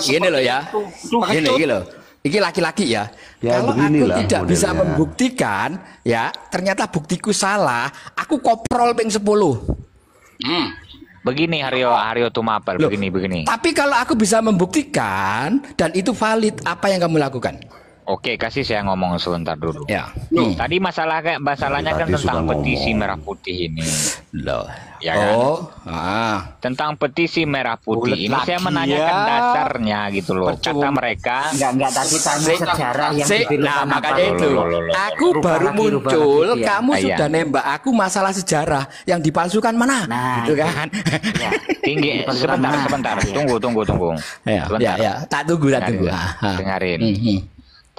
Gini loh ya. Gini loh. Iki laki-laki ya. Kalau aku tidak bisa membuktikan, ya ternyata buktiku salah, aku koprol ping 10. Begini Haryo Tumapel, begini. Tapi kalau aku bisa membuktikan dan itu valid, apa yang kamu lakukan? Oke, kasih saya ngomong sebentar dulu. Ya. Tadi masalahnya kan tentang petisi merah putih ini. Loh. Ya kan? Tentang petisi merah putih ini saya menanyakan dasarnya gitu loh. Kata mereka enggak tadi tanya sejarah yang nah, makanya itu. Aku baru muncul, kamu sudah nembak aku masalah sejarah yang dipalsukan mana? Nah, gitu kan. Ya. Tinggi sebentar. Tunggu. Ya. Tak tunggu. Dengarin.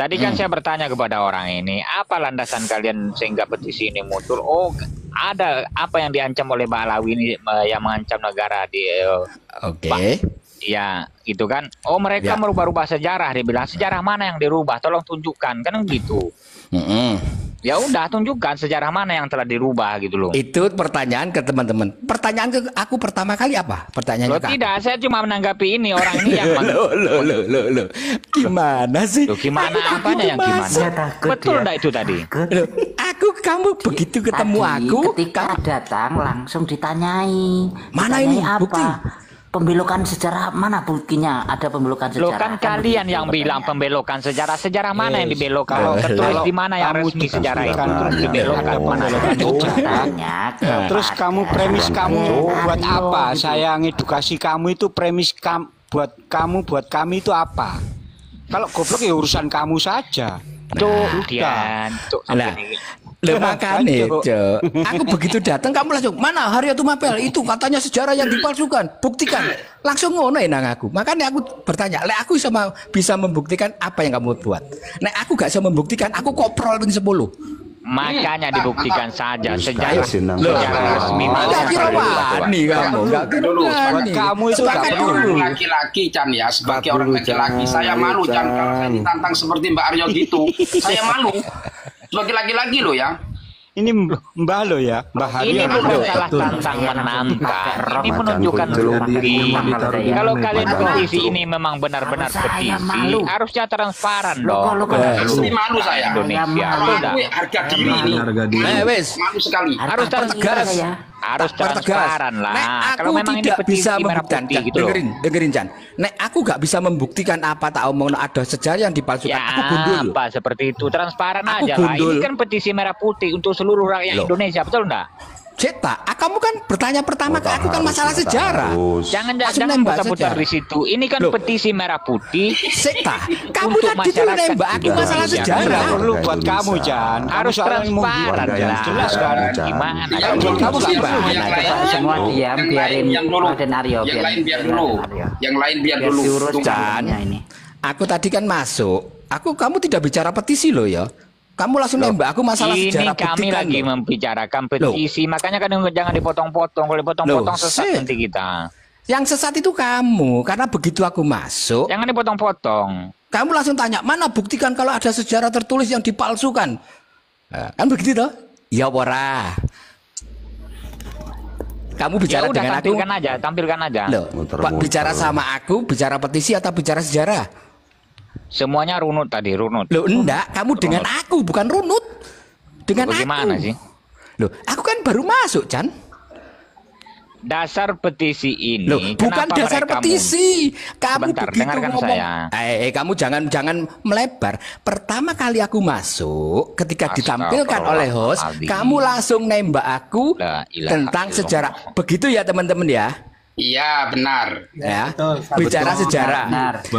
Tadi kan saya bertanya kepada orang ini, apa landasan kalian sehingga petisi ini muncul? Oh, ada apa yang diancam oleh Mbak Alawi ini yang mengancam negara di Oke. Ya, gitu kan. Oh, mereka merubah-rubah sejarah, dia bilang. Sejarah mana yang dirubah? Tolong tunjukkan, kan gitu. Ya udah, tunjukkan sejarah mana yang telah dirubah gitu loh. Itu pertanyaan ke teman-teman. Pertanyaan ke aku pertama kali apa? Pertanyaannya loh, tidak, saya cuma menanggapi ini orang ini yang loh. Gimana sih? Loh, gimana apanya yang gimana? Betul enggak itu tadi? Loh, kamu begitu ketemu tadi, aku ketika datang langsung ditanyai. Mana ini apa? bukti? Pembelokan sejarah mana buktinya? Ada pembelokan sejarah. Loh kan kalian yang bilang pembelokan sejarah. Sejarah mana yang dibelokkan? Tertulis di mana yang resmi sejarah itu? Terus dibelokkan mana? Terus kamu premis kamu buat apa? Saya ngedukasi kamu itu premis buat kami itu apa? Kalau goblok ya urusan kamu saja. Tuh, Dian. Loh makanya, aku begitu datang kamu langsung mana Haryo Tumapel itu katanya sejarah yang dipalsukan, buktikan. Langsung ngono nang aku. Makanya aku bertanya, lek aku bisa membuktikan apa yang kamu buat. Nek aku gak bisa membuktikan, aku koprol ping 10. Makanya dibuktikan saja sejarah resmi. Enggak kira wani kamu, enggak dulu. Kamu itu sebagai orang laki-laki Chan ya, sebagai orang laki-laki saya malu Chan kalau saya ditantang seperti Mbak Aryo gitu. Saya malu. Sebagai laki-laki loh ya. Ini Mbah lo ya, Mbah Haryo. Ini bukan salah tantang menantang. Ini menunjukkan bukti. Kalau kalian petisi ini memang benar-benar petisi, harusnya transparan dong. Ini malu saya. Indonesia. Harga diri ini. Malu sekali. Harus transparan. Harus transparan lah. Kalau memang tidak bisa membuktikan, gitu dengerin Chan. Nek aku gak bisa membuktikan apa tak omong ada sejarah yang dipalsukan, aku gundul. Apa seperti itu, transparan aja lah. Ini kan petisi merah putih untuk seluruh rakyat Indonesia, betul enggak? Ceta, kamu kan bertanya pertama ke aku kan masalah sejarah. Jangan putar-putar di situ. Ini kan petisi merah putih. Ceta, kamu tadi tuh nembak aku masalah sejarah. Perlu buat kamu Jan. Harus transparan lah. Jelas kan? Gimana? Kamu gimana? Semua diam, biarin Raden Aryo. Yang lain biar dulu. Chan, aku tadi kan masuk. Kamu tidak bicara petisi loh ya. Kamu langsung nembak aku masalah sejarah. Ini kami lagi membicarakan petisi, makanya kan jangan dipotong-potong. Kalau dipotong-potong sesat nanti kita. Yang sesat itu kamu, karena begitu aku masuk. Jangan dipotong-potong. Kamu langsung tanya, mana buktikan kalau ada sejarah tertulis yang dipalsukan? Kan begitu toh? Ya ora. Kamu bicara dengan aku. Tampilkan aja. Loh, bicara sama aku, bicara petisi atau bicara sejarah? Semuanya runut tadi, runut. Loh enggak, kamu dengan aku bukan runut. Dengan bagaimana aku. Sih? Loh, aku kan baru masuk, Chan. Dasar petisi ini. Loh, bukan dasar petisi. Kamu sebentar, begitu dengarkan ngomong. saya. Kamu jangan melebar. Pertama kali aku masuk, ketika ditampilkan oleh host, kamu langsung nembak aku tentang sejarah. Begitu ya, teman-teman ya. Iya benar. Ya, bicara sejarah.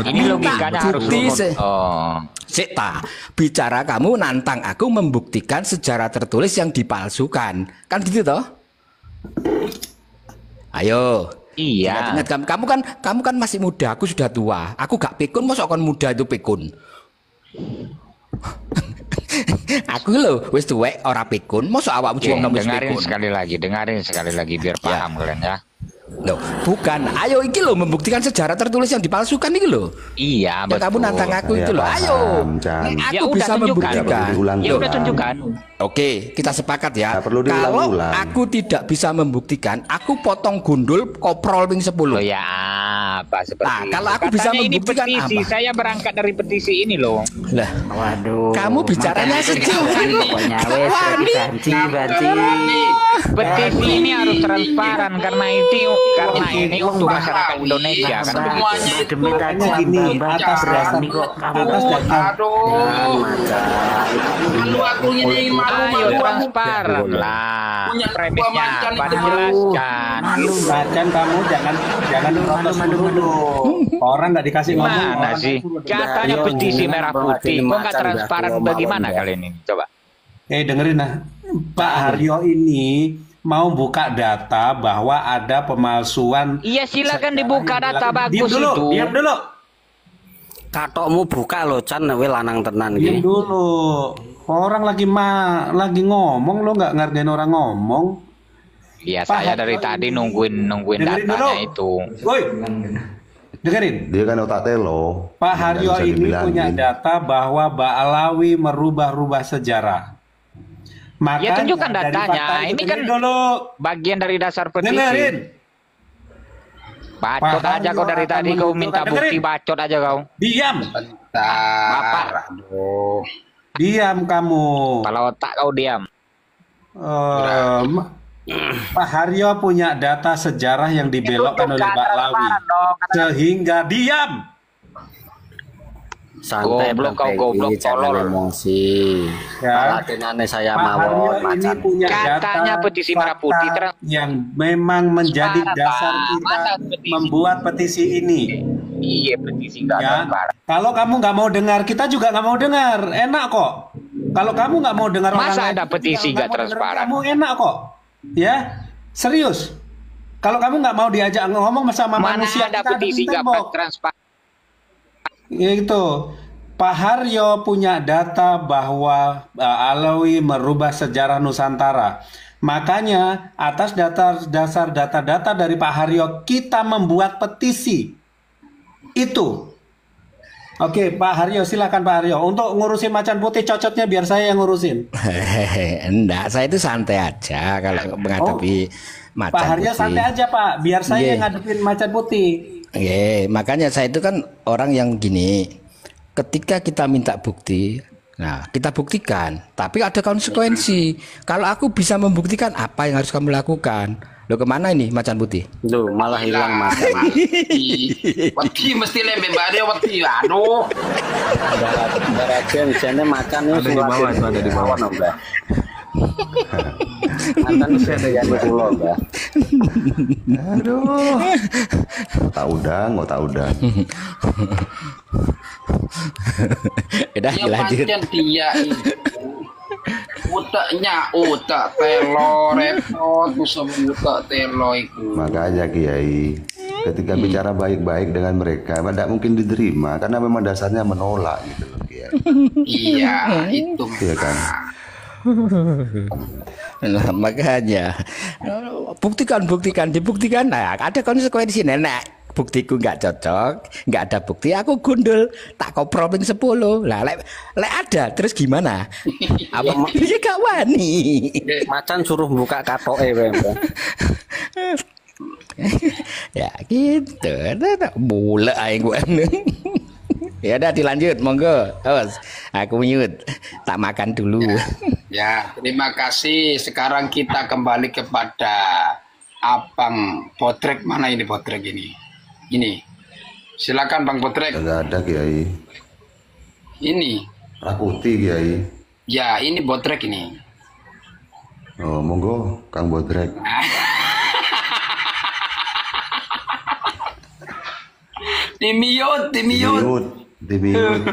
Ini logikanya harus Cita, bicara kamu nantang aku membuktikan sejarah tertulis yang dipalsukan, kan gitu toh? Ayo. Iya. Ingat, kamu kan masih muda, aku sudah tua. Aku gak pikun, masa kon muda itu pikun. Aku loh, wis tuwek ora pikun, masa awakmu cuma pikun. Dengarin sekali lagi biar paham kalian ya. Loh, bukan. Ayo iki loh membuktikan sejarah tertulis yang dipalsukan iki loh. Iya, Yang betul. kamu nantang aku Ya, itu loh. Ayo. paham, Chan. Nek Ya aku udah bisa tunjukkan. membuktikan. Diulang, Ya udah Chan. tunjukkan. Oke, kita sepakat ya. Nggak perlu Kalau diulang-ulang. aku tidak bisa membuktikan, aku potong gundul koprol ping 10. Oh ya apa seperti Nah, itu. kalau aku bisa Katanya ini membuktikan petisi, apa? saya berangkat dari petisi ini loh. Lah, Waduh. kamu bicaranya sejauh ini. Pokoknya wes Wani. banci. Petisi ini harus transparan karena ini untuk masyarakat Indonesia kan. Semuanya itu Demi aja gini, atas berani kok kamu Aduh. Malu aku ini, Ayo malu. transparan lah. Punya Premisnya macan apa itu. dijelaskan. Macan kamu jangan protes dulu. Orang nggak dikasih ngomong. Mana orang sih? suruh. Katanya Ayo, petisi jangan merah bawa putih. ini Kok nggak macan, transparan? udah, Bagaimana malam, kalian ini? Coba. Dengerin nah. Pak Haryo ini mau buka data bahwa ada pemalsuan. Iya silakan dibuka data Diam bagus dulu, itu. diam dulu. Katokmu buka lo Chan we lanang tenan Diam iki. dulu. Orang lagi ngomong lo nggak ngargain orang ngomong. Iya Pak saya Haryo dari tadi ini- nungguin Dengerin datanya dulu. itu. Woi. Dengerin. Dia kan otak telo. Pak Nggak Haryo bisa ini dibilangin. punya data bahwa Mbak Alawi merubah-rubah sejarah. Ya, tunjukkan dari datanya. fakta itu, Ini kan dengerin dulu. Bagian dari dasar petisi. Dengerin. Bacot Pak aja kau Haryo dari akan tadi kau minta menentukan. bukti, bacot aja kau. Diam. Bapak. Aduh. Diam kamu. Kalau otak kau diam. Pak Haryo punya data sejarah yang dibelokkan oleh Mbak Lawi. Sehingga diam. Santai Goblok Bang kau, goblok, Peggy, jangan tolol. emosi. Ya. Palatinane saya Pak Haryo mawon ini macan. punya Katanya data petisi merah putih fakta yang memang menjadi Transparan, dasar Pak. kita Mana petisi? membuat petisi ini. Iya petisi nggak Ya, transparan. kalau kamu nggak mau dengar, kita juga nggak mau dengar. Enak kok. Kalau kamu nggak mau dengar Masa orang lain, ada kita petisi juga nggak mau dengar transparan? Kamu enak kok. Ya, serius. Kalau kamu nggak mau diajak ngomong sama Mana manusia, ada kita petisi adepin nggak tembok. transparan? Itu Pak Haryo punya data bahwa Alawi merubah sejarah Nusantara. Makanya atas dasar data-data dari Pak Haryo kita membuat petisi. Itu. Oke, Pak Haryo, silakan Pak Haryo. Untuk ngurusin macan putih cocoknya biar saya yang ngurusin. Enggak, saya itu santai aja kalau menghadapi macan Pak Haryo putih. santai aja Pak, biar saya Iya. yang ngadepin macan putih. Makanya saya itu kan orang yang gini. Ketika kita minta bukti, nah kita buktikan, tapi ada konsekuensi. Kalau aku bisa membuktikan, apa yang harus kamu lakukan? Lo kemana ini macan putih? Duh, malah hilang macan. Wedi mesti lembe Mbak Aryo wedi. Aduh. Barajen jane macan itu ada di bawah, itu ada di bawah Mbak. Macan itu ada yang di pulau, Mbak. Aduh. Otak udang. Udah Yang lanjut. pancen dia itu. Otak telo repot musuh otak telo itu. Makanya Kiai, ketika bicara baik-baik dengan mereka, tidak mungkin diterima karena memang dasarnya menolak gitu loh Kiai. Iya, itu. Iya kan? Nah, makanya buktikan, dibuktikan. Nah, ada konsekuensi. Nenek, buktiku nggak cocok, nggak ada bukti, aku gundul, tak koprol ping 10. Lah, lek ada, terus gimana? Apa? Ya gak wani. Macan suruh buka katoke wae, Mbak. Ya gitu, bule aing gue. Ya udah dilanjut, monggo. Terus aku mute, tak makan dulu. Ya, terima kasih. Sekarang kita kembali kepada Abang Potrek. Mana ini Potrek ini? Ini. Silakan Bang Potrek. Enggak ada Kiai. Ini. Rakuti Kiai. Ya, ini Potrek ini. Oh, monggo Kang Bodrek. Dimiut. Dimiut.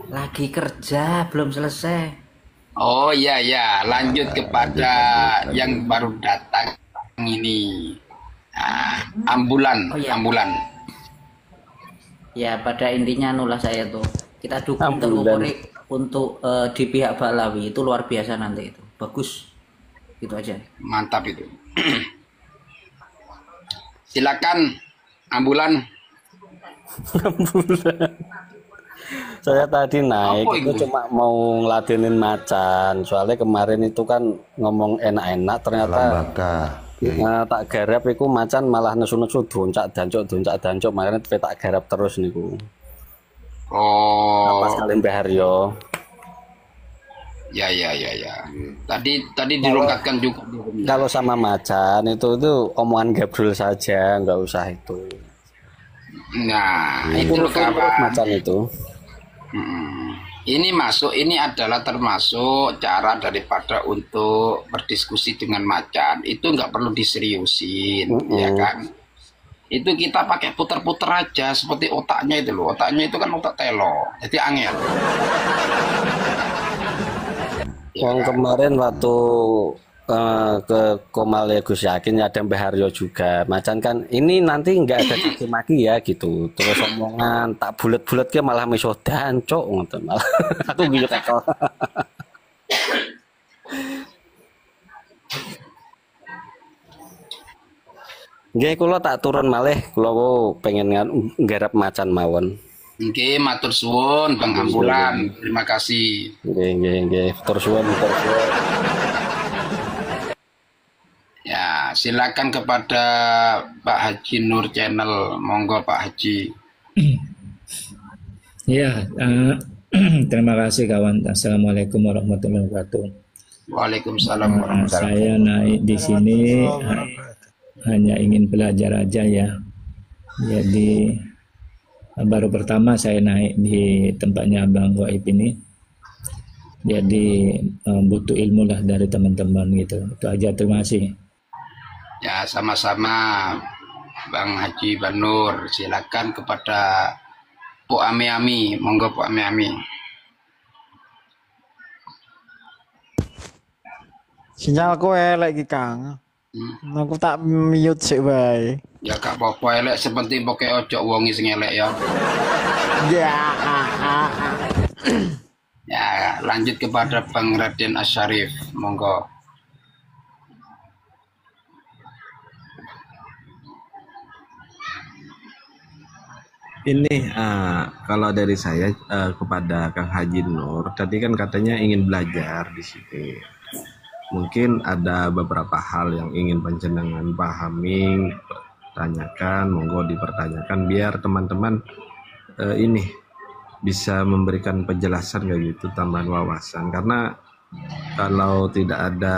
Lagi kerja belum selesai. Oh iya ya, lanjut kepada yang baru datang ini. Ambulan. Oh, iya. Ambulan. Ya pada intinya nulah saya tuh kita dukung Ambulan. untuk di pihak Balawi itu luar biasa nanti itu bagus gitu aja. Mantap itu. Silakan ambulan. Saya tadi naik Apa itu itu? cuma mau ngeladenin macan. Soalnya kemarin itu kan ngomong enak-enak, ternyata Lambaka. tak garap iku macan malah nesu-nesu doncak dancuk. Makanya tak garap terus niku. Pas Oh, kali Mbah Haryo. ya. Tadi dilonggatkan juga. Kalau sama macan itu omongan gabrul saja, nggak usah itu. Nah, itu loh Urus kawan. macan itu. Ini adalah termasuk cara daripada untuk berdiskusi dengan macan. Itu nggak perlu diseriusin, ya kan? Itu kita pakai puter-puter aja, seperti otaknya itu loh. Otaknya itu kan otak telo, jadi angel. Yang kemarin waktu ke Komale Gus Yakin ada Mbah Haryo juga. Macan kan ini nanti nggak ada caci maki ya gitu. Terus omongan tak bulet-bulet ke malah miso dancuk ngoten malah. Aku gitu tekel. Nggih kula tak turun malih, kula pengen nggarap macan mawon. Oke, matur suwun Bang Ambulan. Terima kasih. Nggih. Tur suwun. Ya, silakan kepada Pak Haji Nur Channel. Monggo Pak Haji. Ya, terima kasih kawan. Assalamualaikum warahmatullahi wabarakatuh. Waalaikumsalam warahmatullahi Saya naik di sini hanya ingin belajar aja ya. Jadi baru pertama saya naik di tempatnya Bang Goib ini. Jadi butuh ilmu lah dari teman-teman gitu. Itu aja, terima kasih. Ya, sama-sama Bang Haji Banur. Silakan kepada Pok Ami-Ami. Monggo Pok Ami-Ami. Sinyalku elek iki Kang. Aku tak mute sik wae. Ya gak apa-apa elek, sepenting pokoke ojo wongi sing elek ya. Ya. Ya, lanjut kepada Bang Raden Asyarif. Monggo. Ini kalau dari saya kepada Kang Haji Nur, tadi kan katanya ingin belajar di sini. Mungkin ada beberapa hal yang ingin panjenengan pahami, tanyakan, monggo dipertanyakan biar teman-teman ini bisa memberikan penjelasan kayak gitu, tambahan wawasan. Karena kalau tidak ada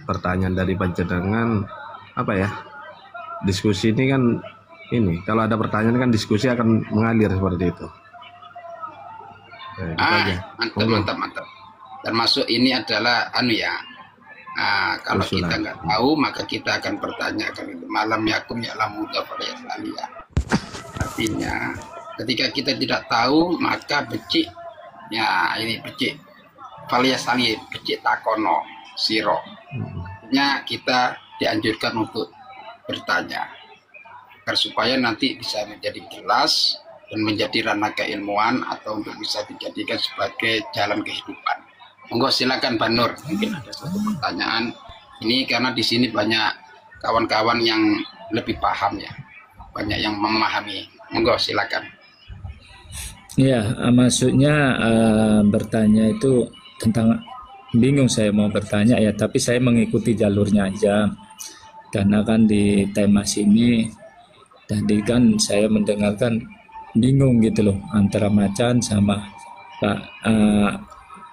pertanyaan dari panjenengan, apa ya, diskusi ini kan ini, kalau ada pertanyaan kan diskusi akan mengalir seperti itu. Mantap. Termasuk ini adalah kalau kita nggak tahu maka kita akan pertanyakan itu. Malam yakum ya'lamu ya. Artinya ketika kita tidak tahu maka becik, ya ini becik faliyasali, becik takono siro. Artinya kita dianjurkan untuk bertanya agar supaya nanti bisa menjadi jelas dan menjadi ranah keilmuan atau untuk bisa dijadikan sebagai jalan kehidupan. Monggo silakan Pak Nur, mungkin ada satu pertanyaan ini karena di sini banyak kawan-kawan yang lebih paham ya, banyak yang memahami. Monggo silakan. Ya, maksudnya bertanya itu tentang, bingung saya mau bertanya ya, tapi saya mengikuti jalurnya aja. Karena kan di tema sini tadi kan saya mendengarkan bingung gitu loh antara macan sama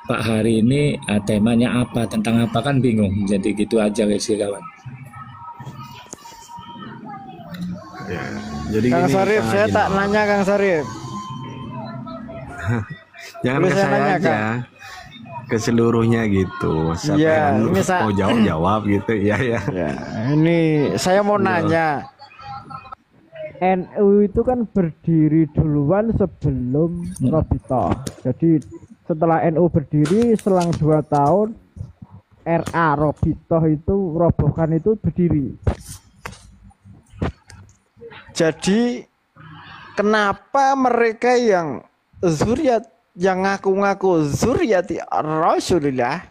Pak hari ini temanya apa, tentang apa kan bingung. Jadi gitu aja guys kawan. Ya, jadi Kang gini, Sarif, saya tak nanya Kang Sarif. Jangan Boleh ke saya saya nanya, aja, ke seluruhnya gitu. Siapa Iya, yang ini mau jawab gitu, ya. Ya, ini saya mau nanya. NU itu kan berdiri duluan sebelum Robito. Jadi setelah NU berdiri selang 2 tahun RA Robito itu robohkan itu berdiri. Jadi kenapa mereka yang zuriat yang ngaku-ngaku zuriati Rasulullah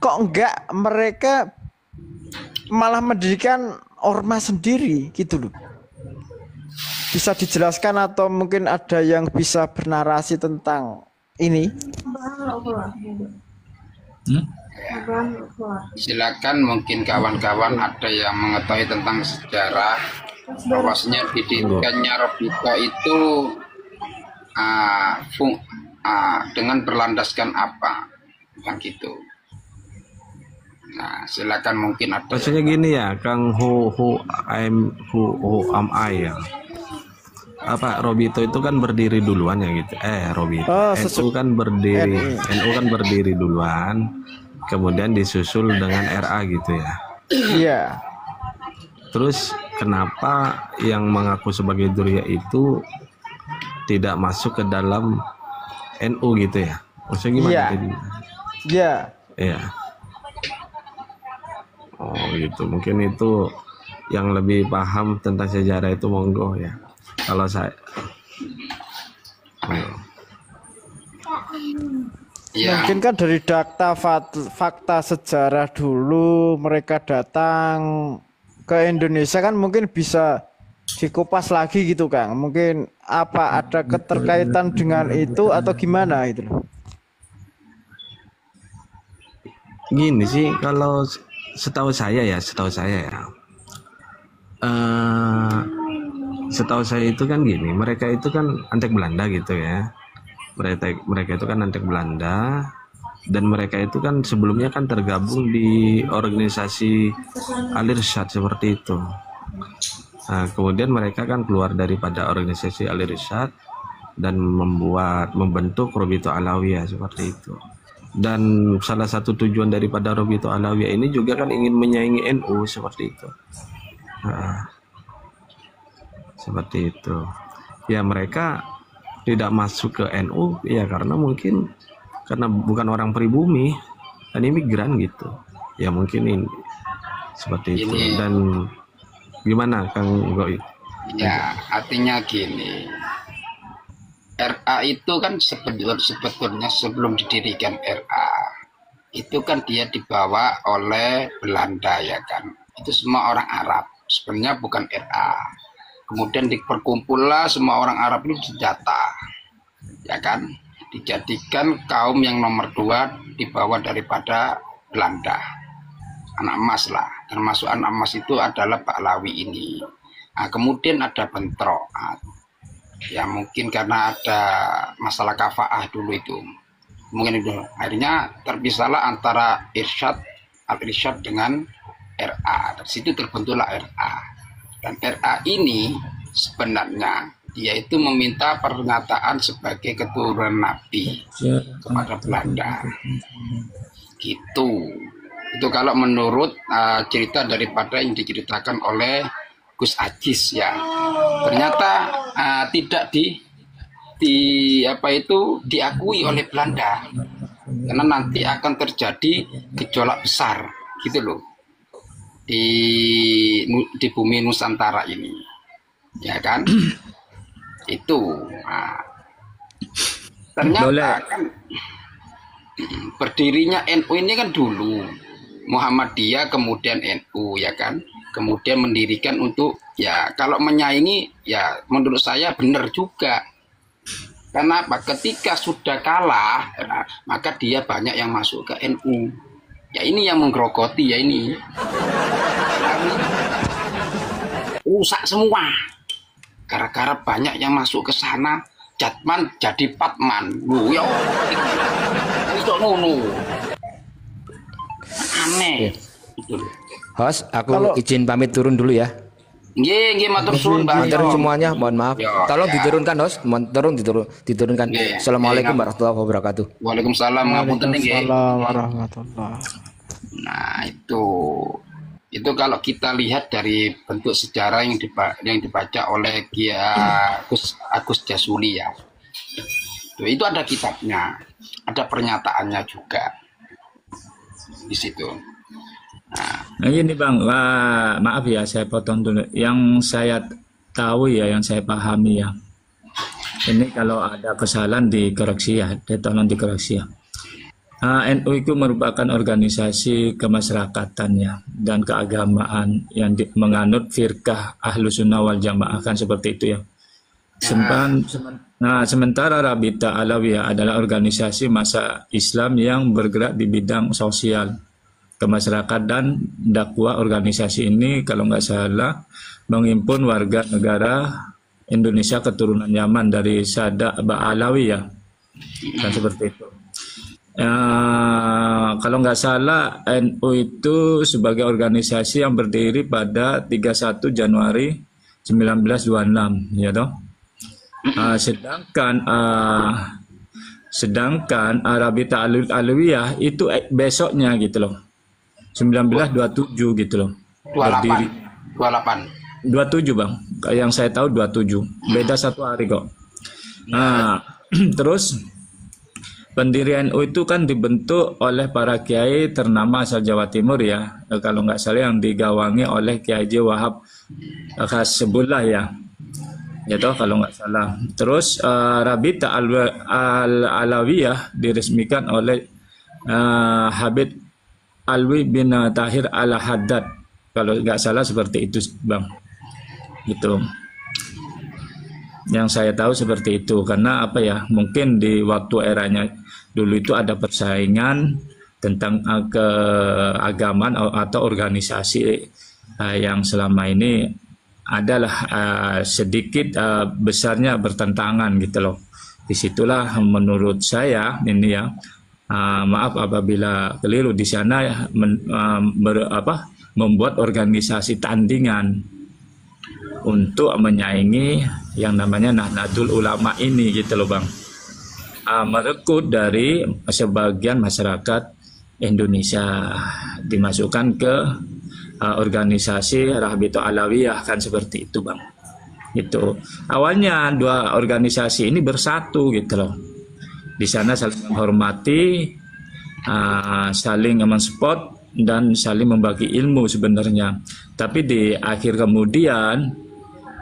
kok enggak mereka malah mendirikan ormas sendiri gitu loh. Bisa dijelaskan atau mungkin ada yang bisa bernarasi tentang ini? Silakan, mungkin kawan-kawan ada yang mengetahui tentang sejarah bahwasanya didirikannya Robito itu dengan berlandaskan apa, yang gitu. Nah, silakan mungkin ada. Maksudnya gini ya, Kang Hu am I ya. Apa Robito itu kan berdiri duluan ya gitu. Robito. NU kan berdiri, NU kan berdiri duluan. Kemudian disusul dengan RA gitu ya. Iya. Terus kenapa yang mengaku sebagai Dzurriyyah itu tidak masuk ke dalam NU gitu ya? Maksudnya gimana? Iya. Iya. Oh gitu. Mungkin itu yang lebih paham tentang sejarah itu monggo ya. Kalau saya Ya. Mungkin kan dari fakta sejarah dulu mereka datang ke Indonesia kan mungkin bisa dikupas lagi gitu Kang. Mungkin apa ada keterkaitan dengan itu atau gimana itu loh. Gini sih, kalau setahu saya ya, setahu saya itu kan gini, mereka itu kan antek Belanda gitu ya. Mereka itu kan antek Belanda, dan mereka itu kan sebelumnya kan tergabung di organisasi Al-Irsyad seperti itu. Nah, kemudian mereka kan keluar daripada organisasi Al-Irsyad dan membentuk Robito Alawiyah seperti itu. Dan salah satu tujuan daripada Robito Alawiyah ini juga kan ingin menyaingi NU seperti itu. Nah, seperti itu. Ya mereka tidak masuk ke NU ya karena mungkin karena bukan orang pribumi dan imigran gitu. Ya mungkin ini seperti itu. Dan gimana Kang Goib? Ya, artinya gini. RA itu kan sebetulnya sebelum didirikan RA itu kan dia dibawa oleh Belanda ya kan. Itu semua orang Arab. Sebenarnya bukan RA. Kemudian diperkumpullah semua orang Arab ini didata, ya kan, dijadikan kaum yang nomor 2 di bawah daripada Belanda, anak emas lah, termasuk anak emas itu adalah Pak Alawi ini. Nah, kemudian ada bentrokan, ya mungkin karena ada masalah kafaah dulu itu, mungkin itu akhirnya terpisahlah antara Al-Irsyad dengan RA, dari situ terbentuklah RA. Dan RA ini sebenarnya dia itu meminta pernyataan sebagai keturunan Nabi kepada Belanda. Gitu. Itu kalau menurut cerita daripada yang diceritakan oleh Gus Ajis ya. Ternyata tidak diakui oleh Belanda. Karena nanti akan terjadi gejolak besar gitu loh. Di bumi Nusantara ini, ya kan? Itu ternyata kan berdirinya NU ini kan dulu Muhammadiyah kemudian NU ya kan, kemudian mendirikan untuk ya kalau menyaingi ya menurut saya benar juga. Karena apa? Ketika sudah kalah maka dia banyak yang masuk ke NU. Ya ini yang menggerogoti ya ini. Rusak semua. Gara-gara banyak yang masuk ke sana, Jatman jadi Patman. Ya itu ngono. Aneh. Host, aku izin pamit turun dulu ya. Nggih, matur suwun, Mbak. Matur semuanya, mohon maaf. Tolong diturunkan, Host. Diturunkan. Assalamualaikum warahmatullahi wabarakatuh. Waalaikumsalam warahmatullahi. Nah, itu kalau kita lihat dari bentuk sejarah yang dibaca oleh Agus Jasuli ya. Itu ada kitabnya, ada pernyataannya juga di situ. Nah ini Bang, maaf ya saya potong dulu. Yang saya tahu ya, yang saya pahami ya, ini kalau ada kesalahan dikoreksi ya, tolong dikoreksi ya. NU itu merupakan organisasi kemasyrakatannya dan keagamaan yang menganut firqah Ahlus Sunnah wal Jamaah, kan seperti itu ya. Sementara Rabita Alawiyah adalah organisasi massa Islam yang bergerak di bidang sosial, kemasyarakatan dan dakwah. Organisasi ini kalau nggak salah menghimpun warga negara Indonesia keturunan Yaman dari Sadak Ba'alawiyah, kan seperti itu. Kalau nggak salah NU itu sebagai organisasi yang berdiri pada 31 Januari 1926, ya toh. Sedangkan Rabita Alawiyah itu besoknya gitu loh, 1927 gitu loh. 27 bang, yang saya tahu 27, beda 1 hari kok. Terus pendirian NU itu kan dibentuk oleh para kiai ternama asal Jawa Timur ya, kalau nggak salah yang digawangi oleh Kiai Haji Wahab Khasbullah ya toh kalau nggak salah. Terus Rabita Alawiyah diresmikan oleh Habib Alwi bin Tahir Al-Haddad, kalau nggak salah seperti itu bang, gitu. Yang saya tahu seperti itu, karena apa ya, mungkin di waktu eranya dulu itu ada persaingan tentang keagamaan atau organisasi yang selama ini adalah sedikit besarnya bertentangan gitu loh. Disitulah menurut saya ini ya, maaf apabila keliru di sana ya, membuat organisasi tandingan untuk menyaingi yang namanya Nahdlatul Ulama ini gitu loh bang. Merekrut dari sebagian masyarakat Indonesia dimasukkan ke organisasi Rabita Alawiyah, kan seperti itu bang. Itu awalnya dua organisasi ini bersatu gitu loh. Di sana saling menghormati, saling mensupport dan saling membagi ilmu sebenarnya. Tapi di akhir kemudian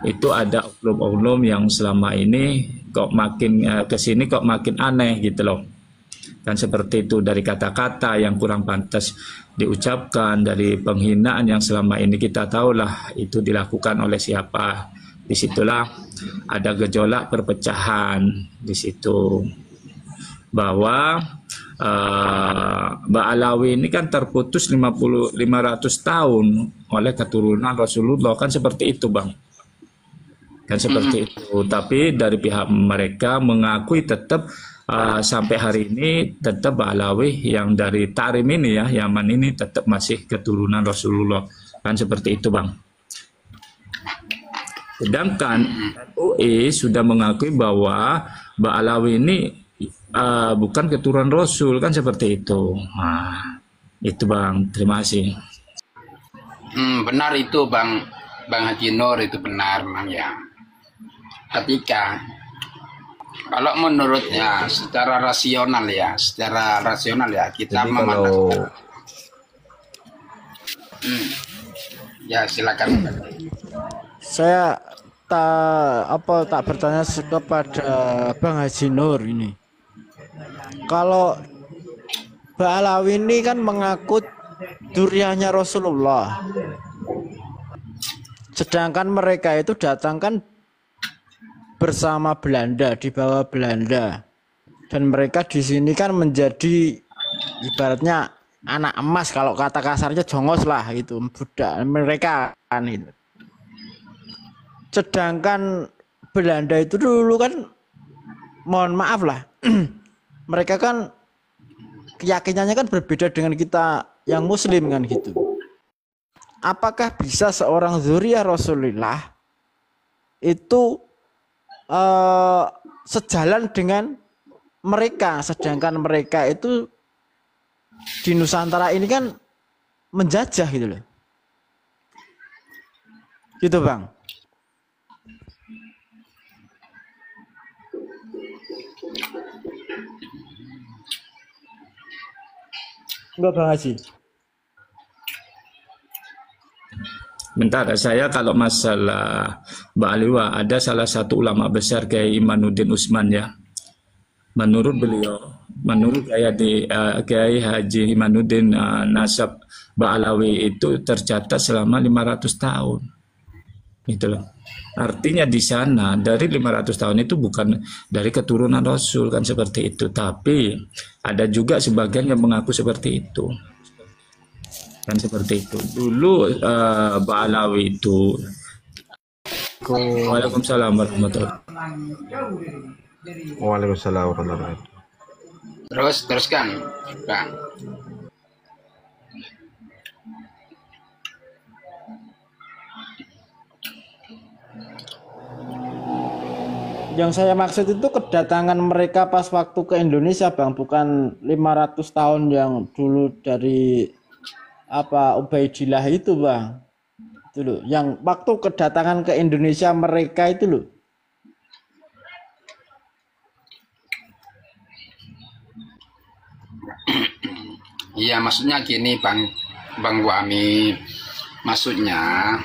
itu ada oknum-oknum yang selama ini kok makin kesini kok makin aneh gitu loh. Kan seperti itu, dari kata-kata yang kurang pantas diucapkan, dari penghinaan yang selama ini kita tahulah itu dilakukan oleh siapa. Disitulah ada gejolak perpecahan di situ, bahwa Mbak Alawi ini kan terputus 500 tahun oleh keturunan Rasulullah, kan seperti itu bang, kan seperti itu. Tapi dari pihak mereka mengakui tetap sampai hari ini tetap Mbak Alawi yang dari Tarim ini ya, Yaman ini tetap masih keturunan Rasulullah, kan seperti itu bang. Sedangkan MUI sudah mengakui bahwa Mbak Alawi ini bukan keturunan Rasul, kan seperti itu. Itu bang, terima kasih. Benar itu bang Haji Nur, itu benar memang ya. Ketika kalau menurutnya secara rasional ya kita memandang. Ya silakan. Saya tak bertanya kepada Bang Haji Nur ini. Kalau Mbak Alawi ini kan mengaku duriannya Rasulullah, sedangkan mereka itu datang kan bersama Belanda, di bawah Belanda, dan mereka di sini kan menjadi ibaratnya anak emas, kalau kata kasarnya jongos lah itu, budak mereka kan itu. Sedangkan Belanda itu dulu kan, mohon maaf lah, mereka kan keyakinannya kan berbeda dengan kita yang muslim kan gitu. Apakah bisa seorang zuriyah Rasulullah itu sejalan dengan mereka, sedangkan mereka itu di Nusantara ini kan menjajah gitu loh. Gitu bang. Enggak Bang Haji. Bentar, saya kalau masalah Mbak Aliwa, ada salah satu ulama besar Kiai Imanuddin Utsman ya. Menurut beliau, menurut saya di Kiai Haji Imanuddin nasab Ba'alawi itu tercatat selama 500 tahun. Gitu loh. Artinya di sana dari 500 tahun itu bukan dari keturunan Rasul kan seperti itu, tapi ada juga sebagian yang mengaku seperti itu. Kan seperti itu. Dulu Ba'alawi itu. Waalaikumsalam warahmatullahi wabarakatuh. Waalaikumsalam warahmatullahi wabarakatuh. Teruskan, Kang. Yang saya maksud itu kedatangan mereka pas waktu ke Indonesia, Bang, bukan 500 tahun yang dulu dari Ubaidillah itu, Bang. Itu loh, yang waktu kedatangan ke Indonesia mereka itu loh. Iya, maksudnya gini, Bang Wami. Maksudnya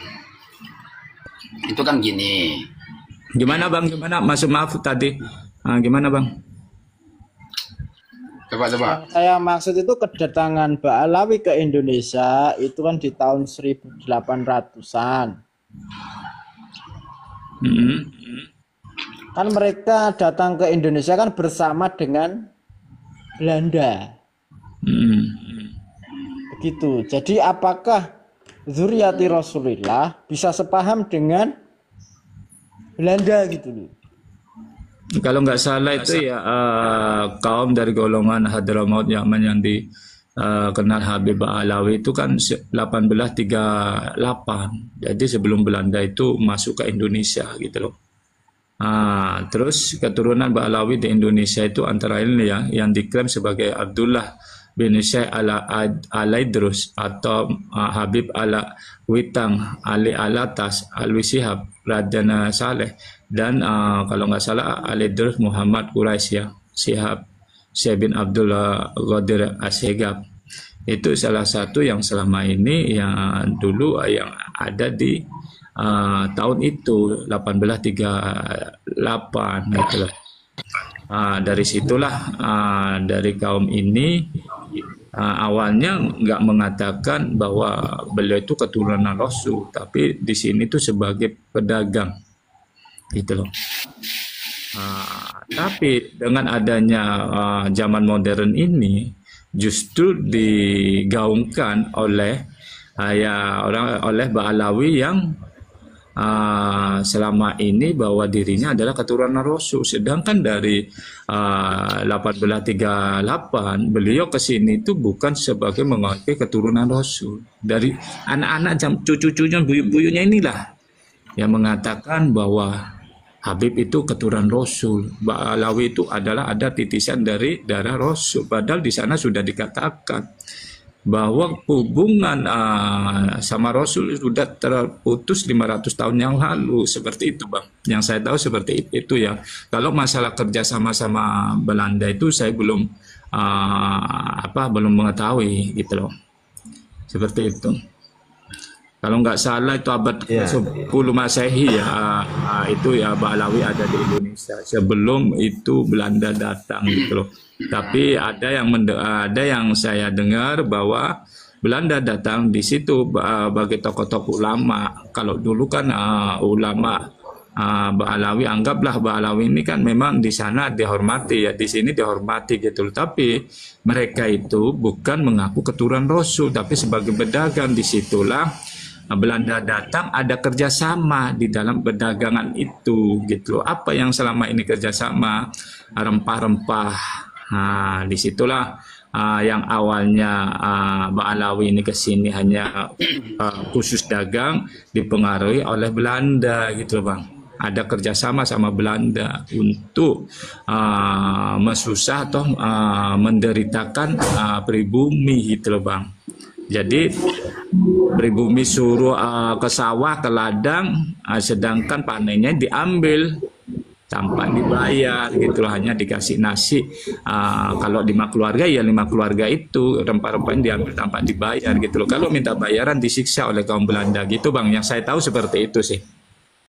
itu kan gini. Gimana Bang? Gimana? Maaf tadi. Gimana Bang? Coba. Yang saya maksud itu kedatangan Ba'alawi ke Indonesia itu kan di tahun 1800-an. Kan mereka datang ke Indonesia kan bersama dengan Belanda. Begitu. Jadi apakah zuriati Rasulullah bisa sepaham dengan Belanda gitu loh? Kalau nggak salah itu ya kaum dari golongan Hadramaut Yaman yang dikenal Habib Ba'alawi itu kan 1838. Jadi sebelum Belanda itu masuk ke Indonesia gitu loh. Terus keturunan Ba'alawi di Indonesia itu antara lain ya yang diklaim sebagai Abdullah bin Syekh Al-Idrus atau Habib Al-Witang, Ali Alatas, Al-Wisihab, Radana Saleh, dan kalau nggak salah Al-Idrus Muhammad Quraisy ya, Syihab Syekh bin Abdullah Ghadir Asyegab. Itu salah satu yang selama ini yang dulu yang ada di tahun itu 1838 gitu loh. Dari situlah dari kaum ini awalnya nggak mengatakan bahwa beliau itu keturunan Rasul, tapi di sini tuh sebagai pedagang gitu loh. Tapi dengan adanya zaman modern ini justru digaungkan oleh oleh Ba'alawi yang selama ini bahwa dirinya adalah keturunan Rasul, sedangkan dari 1838 beliau ke sini itu bukan sebagai mengakui keturunan Rasul. Dari anak-anak cucu-cucunya buyut-buyutnya inilah yang mengatakan bahwa Habib itu keturunan Rasul, Ba'alawi itu adalah ada titisan dari darah Rasul, padahal di sana sudah dikatakan bahwa hubungan sama Rasul sudah terputus 500 tahun yang lalu, seperti itu Bang. Yang saya tahu seperti itu ya. Kalau masalah kerja sama Belanda itu saya belum belum mengetahui gitu loh. Seperti itu. Kalau nggak salah itu abad 10 Masehi ya, itu ya Ba'alawi ada di Indonesia. Sebelum itu Belanda datang gitu loh. Tapi ada yang saya dengar bahwa Belanda datang di situ bagi tokoh-tokoh ulama. Kalau dulu kan ulama Ba'alawi, anggaplah Ba'alawi ini kan memang di sana dihormati ya, di sini dihormati gitu loh. Tapi mereka itu bukan mengaku keturunan Rasul, tapi sebagai pedagang. Disitulah Belanda datang, ada kerjasama di dalam perdagangan itu gitu loh. Apa yang selama ini kerjasama rempah-rempah. Disitulah yang awalnya Ba'alawi ini ke sini hanya khusus dagang, dipengaruhi oleh Belanda gitu loh Bang. Ada kerjasama sama Belanda untuk mesusah atau menderitakan pribumi gitu loh Bang. Jadi pribumi suruh ke sawah, ke ladang, sedangkan panennya diambil tanpa dibayar gitu loh, hanya dikasih nasi. Kalau 5 keluarga ya 5 keluarga itu rempah-rempahnya diambil tanpa dibayar gitu loh. Kalau minta bayaran disiksa oleh kaum Belanda gitu Bang. Yang saya tahu seperti itu sih.